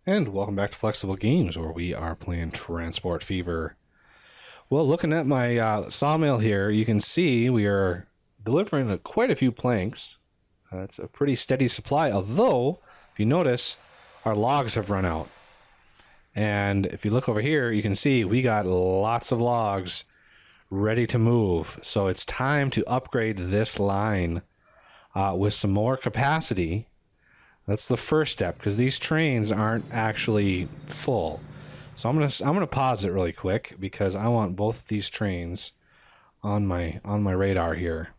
And welcome back to Flexible Games, where we are playing Transport Fever. Well, looking at my sawmill here, you can see we are delivering quite a few planks. It's a pretty steady supply, although, if you notice, our logs have run out. And if you look over here, you can see we got lots of logs ready to move. So it's time to upgrade this line with some more capacity. That's the first step, because these trains aren't actually full. So I'm gonna pause it really quick because I want both these trains on my radar here.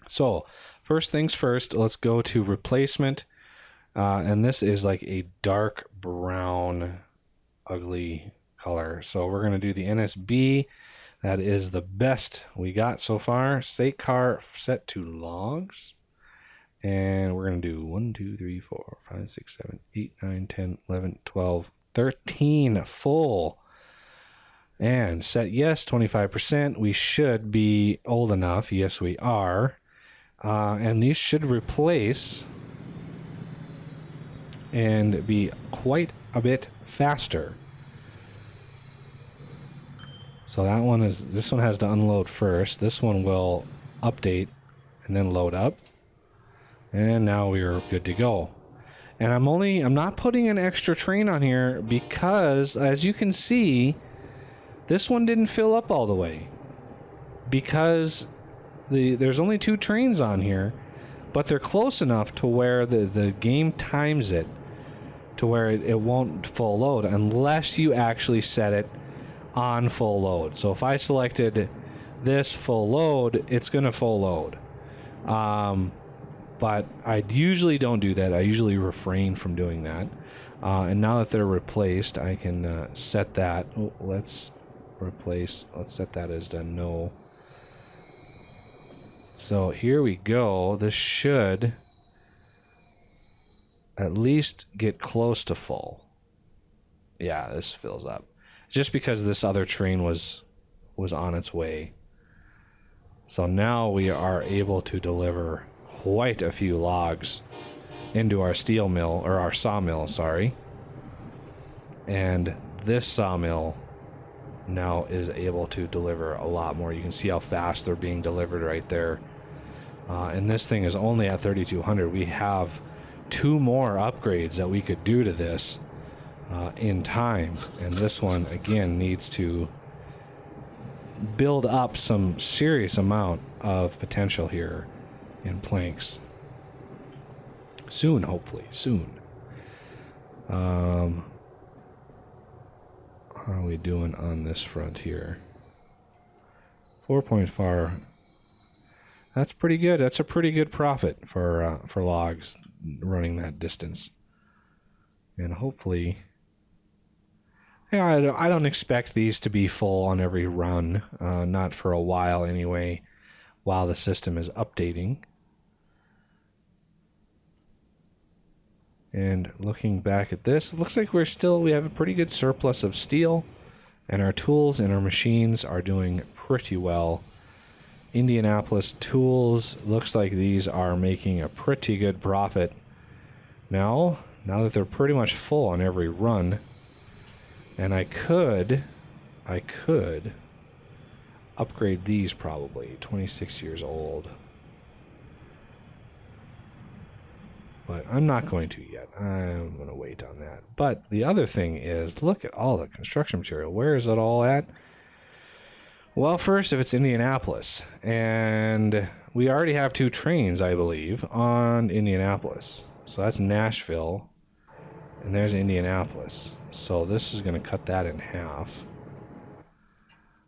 So first things first, let's go to replacement, and this is like a dark brown, ugly color. So we're gonna do the NSB. That is the best we got so far. State car set to logs. And we're going to do 1, 2, 3, 4, 5, 6, 7, 8, 9, 10, 11, 12, 13 full. And set yes, 25%. We should be old enough. Yes, we are. And these should replace and be quite a bit faster. So this one has to unload first. This one will update and then load up. And now we are good to go. And I'm not putting an extra train on here because, as you can see, this one didn't fill up all the way. Because there's only 2 trains on here, but they're close enough to where the game times it to where it won't full load unless you actually set it on full load. So if I selected this full load, it's going to full load. But I usually don't do that. I usually refrain from doing that. And now that they're replaced, I can set that. Oh, let's set that as done no. So here we go. This should at least get close to full. Yeah, this fills up. Just because this other train was on its way. So now we are able to deliver quite a few logs into our steel mill, or our sawmill, sorry. And this sawmill now is able to deliver a lot more. You can see how fast they're being delivered right there. And this thing is only at 3,200. We have 2 more upgrades that we could do to this in time. And this one, again, needs to build up some serious amount of potential here in planks soon, hopefully soon. How are we doing on this front here? 4.4. That's pretty good. That's a pretty good profit for logs running that distance. And hopefully, yeah, I don't expect these to be full on every run, not for a while anyway, while the system is updating. And looking back at this, it looks like we have a pretty good surplus of steel, and our tools and our machines are doing pretty well. Indianapolis tools, looks like these are making a pretty good profit now that they're pretty much full on every run. And I could upgrade these probably. 26 years old. But I'm not going to yet. I'm going to wait on that. But the other thing is, look at all the construction material. Where is it all at? Well, first, if it's Indianapolis. And we already have 2 trains, I believe, on Indianapolis. So that's Nashville. And there's Indianapolis. So this is going to cut that in half.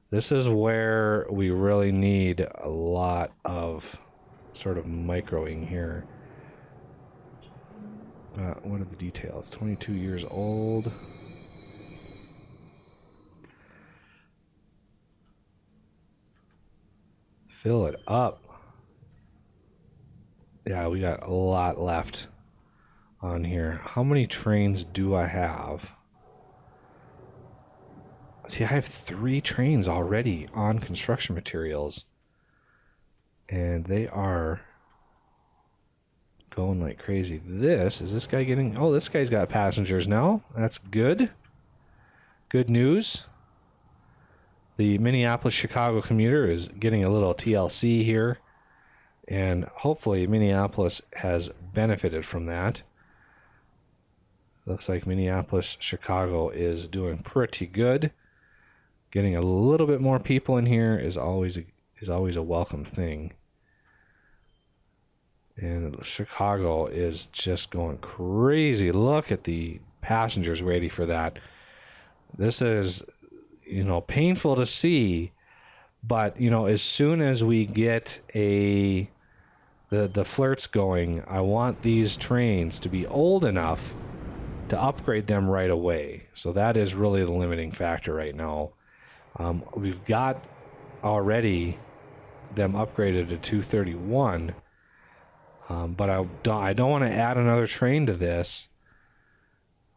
This is where we really need a lot of sort of microing here. What are the details? 22 years old. Fill it up. Yeah, we got a lot left on here. How many trains do I have? See, I have 3 trains already on construction materials. And they are going like crazy. Is this guy getting... Oh, this guy's got passengers now. That's good. Good news. The Minneapolis-Chicago commuter is getting a little TLC here. And hopefully Minneapolis has benefited from that. Looks like Minneapolis-Chicago is doing pretty good. Getting a little bit more people in here is always a welcome thing. And Chicago is just going crazy. Look at the passengers ready for that. This is, painful to see, but, as soon as we get the Flirts going, I want these trains to be old enough to upgrade them right away. So that is really the limiting factor right now. We've got already them upgraded to 231, but I don't want to add another train to this.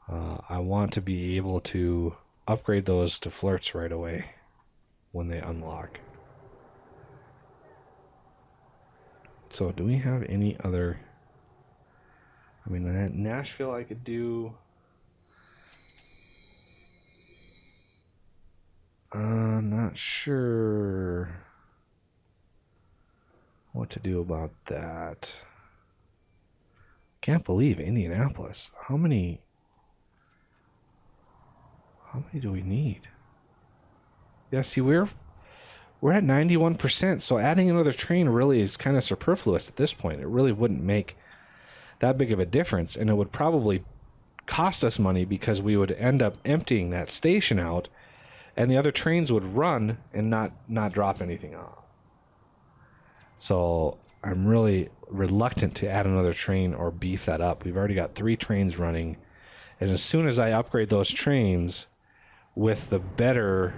I want to be able to upgrade those to Flirts right away when they unlock. So do we have any other... Nashville I could do... Not sure what to do about that. Can't believe Indianapolis. How many do we need? Yeah, see, we're at 91%, so adding another train really is kind of superfluous at this point. It really wouldn't make that big of a difference, and it would probably cost us money because we would end up emptying that station out, and the other trains would run and not drop anything off. So I'm really reluctant to add another train or beef that up. We've already got 3 trains running, and as soon as I upgrade those trains with the better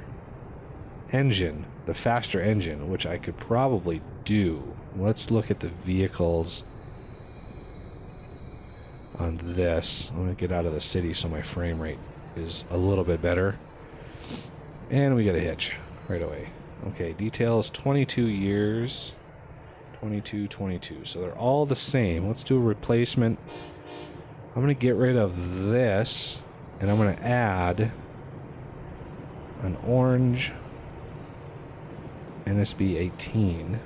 engine, the faster engine, which I could probably do. Let's look at the vehicles on this. I'm going to get out of the city so my frame rate is a little bit better. And we get a hitch right away. Okay, details 22 years. 22. So they're all the same. Let's do a replacement. I'm going to get rid of this, and I'm going to add an orange NSB 18.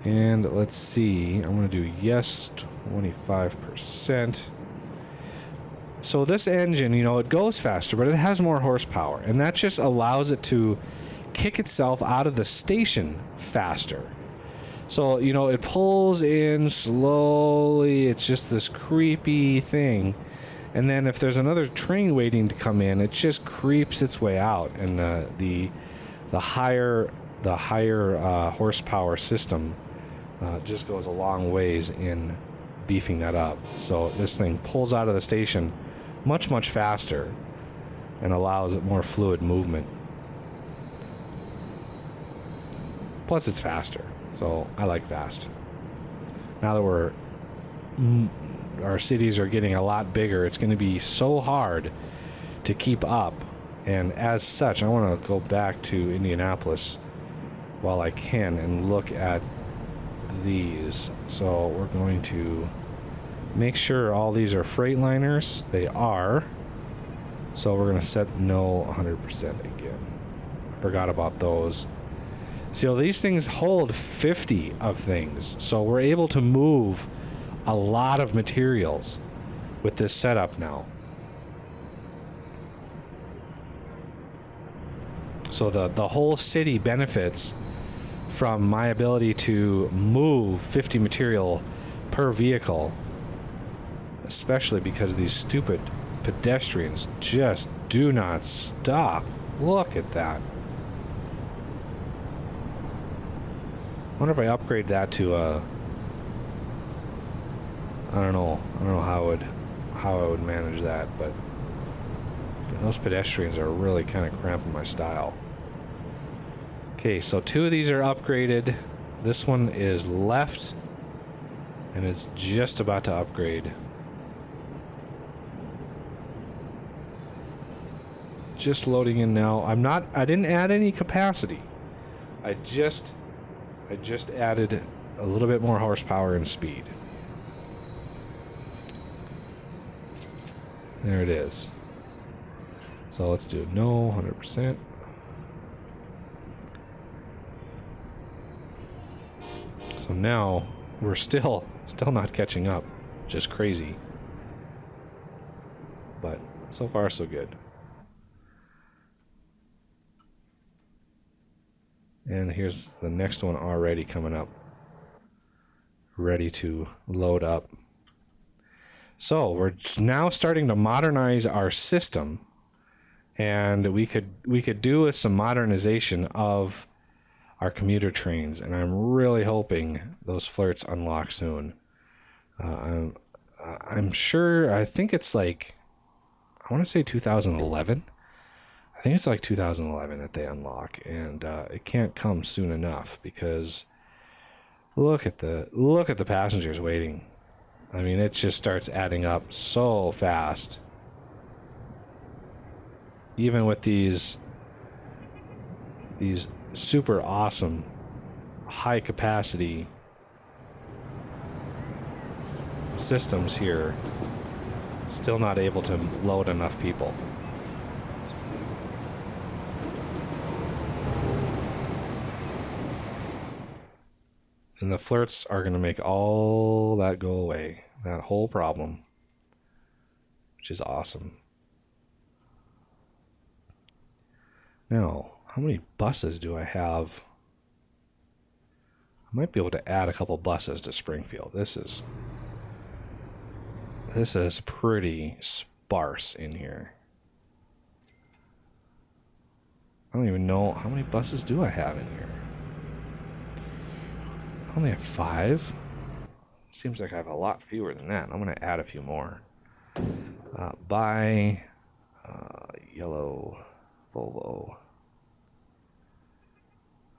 And let's see, I'm going to do yes 25%. So this engine, it goes faster, but it has more horsepower, and that just allows it to kick itself out of the station faster. So, it pulls in slowly. It's just this creepy thing. And then if there's another train waiting to come in, it just creeps its way out. And the higher horsepower system just goes a long ways in beefing that up. So this thing pulls out of the station much, much faster and allows it more fluid movement. Plus it's faster. So I like fast. Now that our cities are getting a lot bigger, it's going to be so hard to keep up. And as such, I want to go back to Indianapolis while I can and look at these. So we're going to make sure all these are Freightliners. They are. So we're going to set no 100% again. Forgot about those. So these things hold 50 of things. So we're able to move a lot of materials with this setup now. So the whole city benefits from my ability to move 50 material per vehicle, especially because these stupid pedestrians just do not stop. Look at that. I wonder if I upgrade that to I don't know how I would manage that, but those pedestrians are really kind of cramping my style. Okay, so 2 of these are upgraded. This one is left, and it's just about to upgrade. Just loading in now. I didn't add any capacity. I just I just added a little bit more horsepower and speed. There it is. So let's do no, 100%. So now we're still not catching up. Just crazy. But so far so good. And here's the next one already coming up. Ready to load up. So we're now starting to modernize our system. And we could do with some modernization of our commuter trains, and I'm really hoping those Flirts unlock soon. I'm sure. I think it's like, I want to say 2011. I think it's like 2011 that they unlock, and it can't come soon enough because look at the passengers waiting. I mean, it just starts adding up so fast. Even with these super awesome high capacity systems here, still not able to load enough people. And the Flirts are going to make all that go away, that whole problem, which is awesome. Now, how many buses do I have? I might be able to add a couple buses to Springfield. This is pretty sparse in here. I don't even know how many buses do I have in here. I only have 5. Seems like I have a lot fewer than that. I'm going to add a few more. Buy yellow Volvo.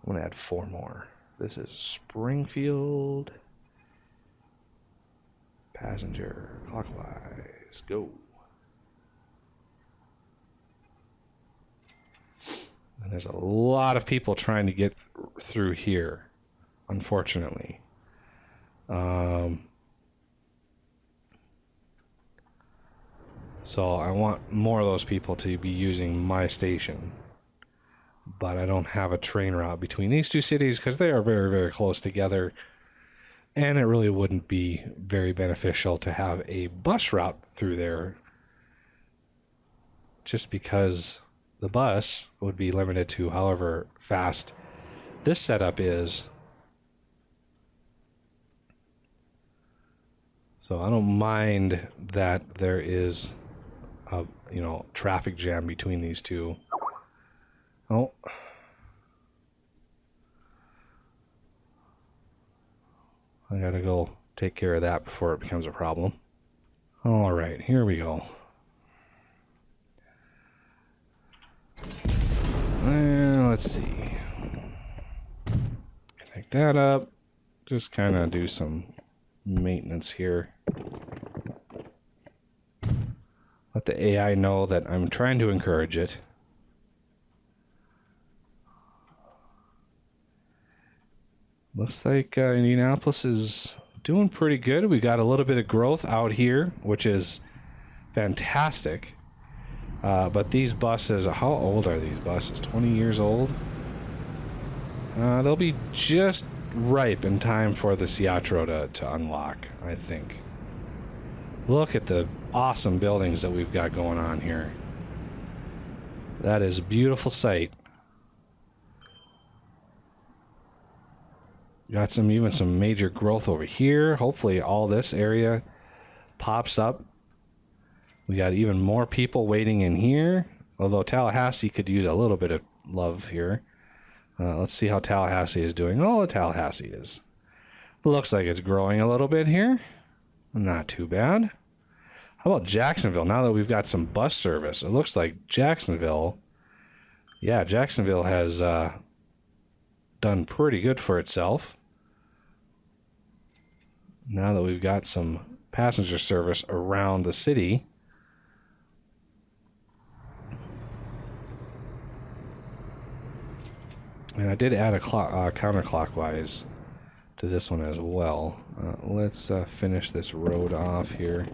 I'm going to add 4 more. This is Springfield. Passenger clockwise. Go. And there's a lot of people trying to get through here, unfortunately. So I want more of those people to be using my station. But I don't have a train route between these two cities because they are very, very close together. And it really wouldn't be very beneficial to have a bus route through there, just because the bus would be limited to however fast this setup is. So I don't mind that there is a, traffic jam between these two. Oh. I gotta go take care of that before it becomes a problem. All right, here we go. Let's see. Connect that up. Just kind of do some maintenance here. Let the AI know that I'm trying to encourage it. Looks like Indianapolis is doing pretty good. We got a little bit of growth out here, which is fantastic. But these buses, how old are these buses? 20 years old? They'll be just ripe in time for the Ciatro to unlock, I think. Look at the awesome buildings that we've got going on here. That is a beautiful sight. Got even some major growth over here. Hopefully all this area pops up. We got even more people waiting in here. Although Tallahassee could use a little bit of love here. Let's see how Tallahassee is doing. Oh, Tallahassee is. Looks like it's growing a little bit here. Not too bad. How about Jacksonville? Now that we've got some bus service, it looks like Jacksonville. Yeah, Jacksonville has done pretty good for itself. Now that we've got some passenger service around the city. And I did add a counterclockwise to this one as well. Let's finish this road off here.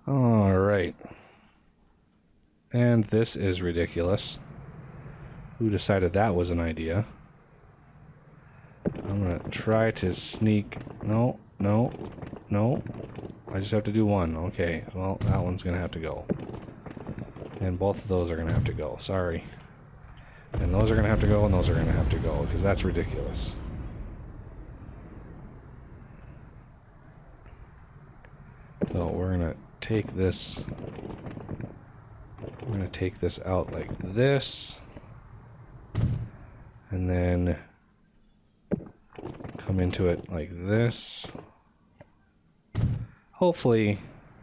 Alright. And this is ridiculous. Who decided that was an idea? I'm gonna try to sneak... No, no, no. I just have to do one. Okay, well, that one's gonna have to go. And both of those are gonna have to go. Sorry. And those are gonna have to go, and those are gonna have to go, because that's ridiculous. So we're gonna take this... We're gonna take this out like this. And then come into it like this. Hopefully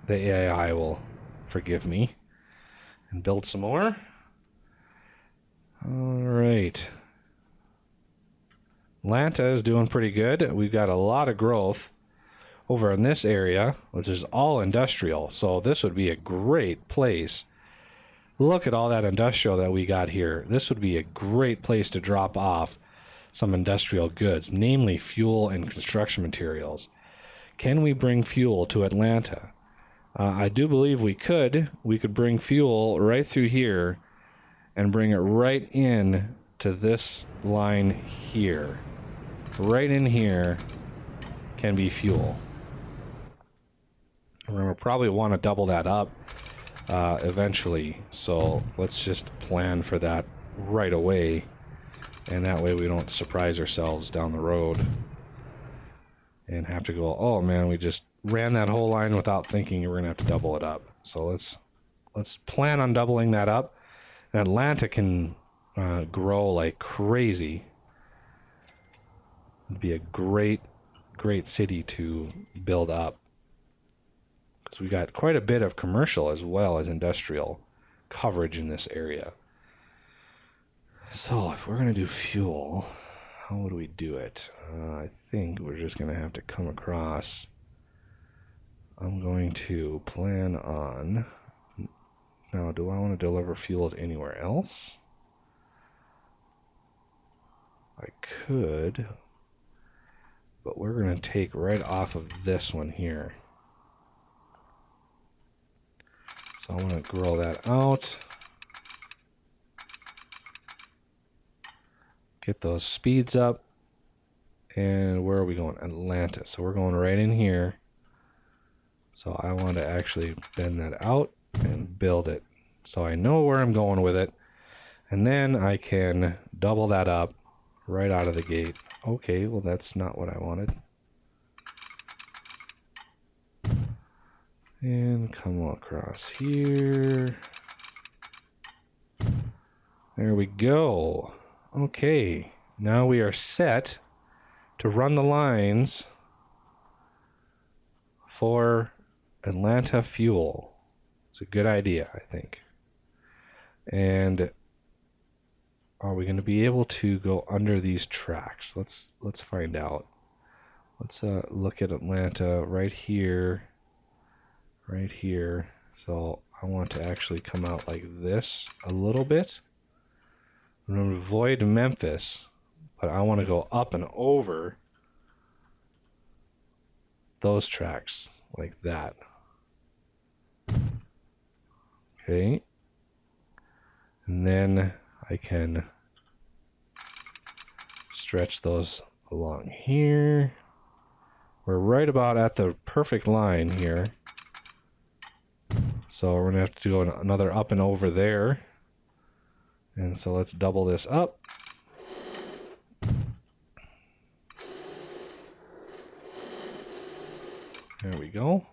the AI will forgive me and build some more. Alright. Atlanta is doing pretty good. We've got a lot of growth over in this area, which is all industrial. So this would be a great place. Look at all that industrial that we got here. This would be a great place to drop off some industrial goods, namely fuel and construction materials. Can we bring fuel to Atlanta? I do believe we could. We could bring fuel right through here and bring it right in to this line here. Right in here can be fuel. We're going to probably want to double that up eventually, so let's just plan for that right away, and that way we don't surprise ourselves down the road and have to go, oh man, we just ran that whole line without thinking we're gonna have to double it up. So let's plan on doubling that up. And Atlanta can grow like crazy. It'd be a great city to build up. So we got quite a bit of commercial as well as industrial coverage in this area. So if we're going to do fuel, how would we do it? I think we're just going to have to come across. I'm going to plan on... Now, do I want to deliver fuel to anywhere else? I could, but we're going to take right off of this one here. So I want to grow that out. Get those speeds up. And where are we going? Atlanta. So we're going right in here. So I want to actually bend that out and build it. So I know where I'm going with it. And then I can double that up right out of the gate. Okay, well that's not what I wanted. And come across here. There we go. Okay, now we are set to run the lines for Atlanta fuel. It's a good idea, I think. And are we going to be able to go under these tracks? Let's find out. Let's look at Atlanta right here. Right here. So I want to actually come out like this a little bit. I'm going to avoid Memphis, but I want to go up and over those tracks like that. Okay. And then I can stretch those along here. We're right about at the perfect line here. So we're going to have to go another up and over there. And so let's double this up. There we go.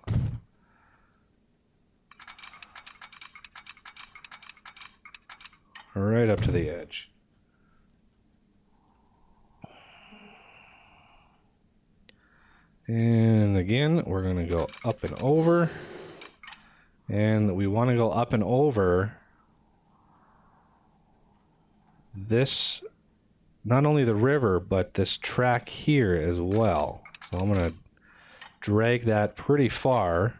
Right up to the edge. And again, we're going to go up and over. And we want to go up and over this, not only the river, but this track here as well. So I'm going to drag that pretty far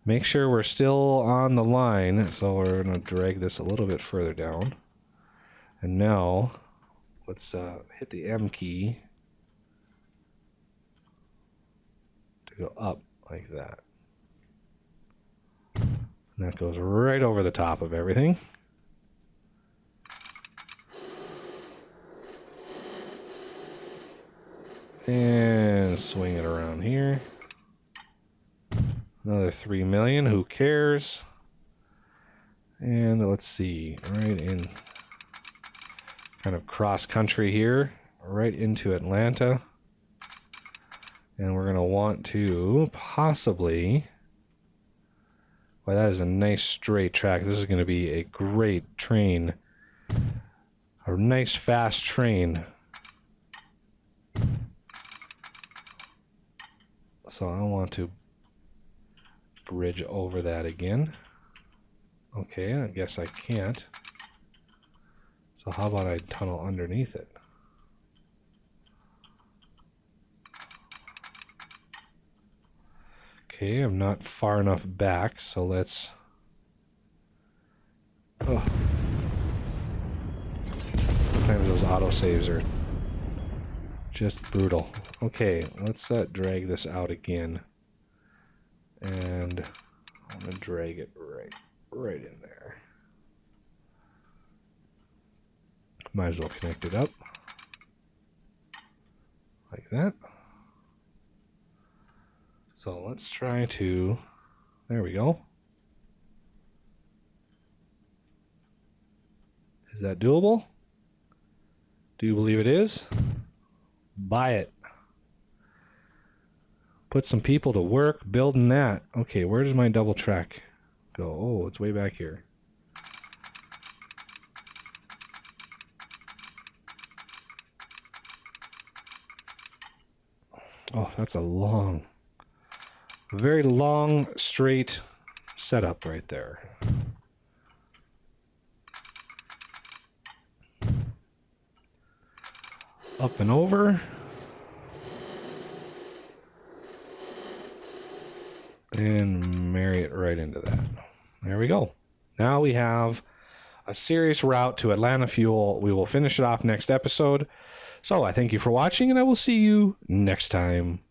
Make sure we're still on the line, so we're going to drag this a little bit further down. And now, let's hit the M key to go up like that. And that goes right over the top of everything. And swing it around here. Another 3 million, who cares? And let's see, right in kind of cross country here, right into Atlanta. And we're going to want to possibly, well, that is a nice straight track. This is going to be a great train, a nice fast train. So I want to bridge over that again. Okay, I guess I can't. So how about I tunnel underneath it? Okay, I'm not far enough back, so let's... Oh. Sometimes those autosaves are just brutal. Okay, let's drag this out again. And I'm going to drag it right in there. Might as well connect it up. Like that. So let's try to... There we go. Is that doable? Do you believe it is? Buy it. Put some people to work building that. Okay, where does my double track go? Oh, it's way back here. Oh, that's a long, very long, straight setup right there. Up and over. And marry it right into that. There we go. Now we have a serious route to Atlanta Fuel. We will finish it off next episode. So I thank you for watching, and I will see you next time.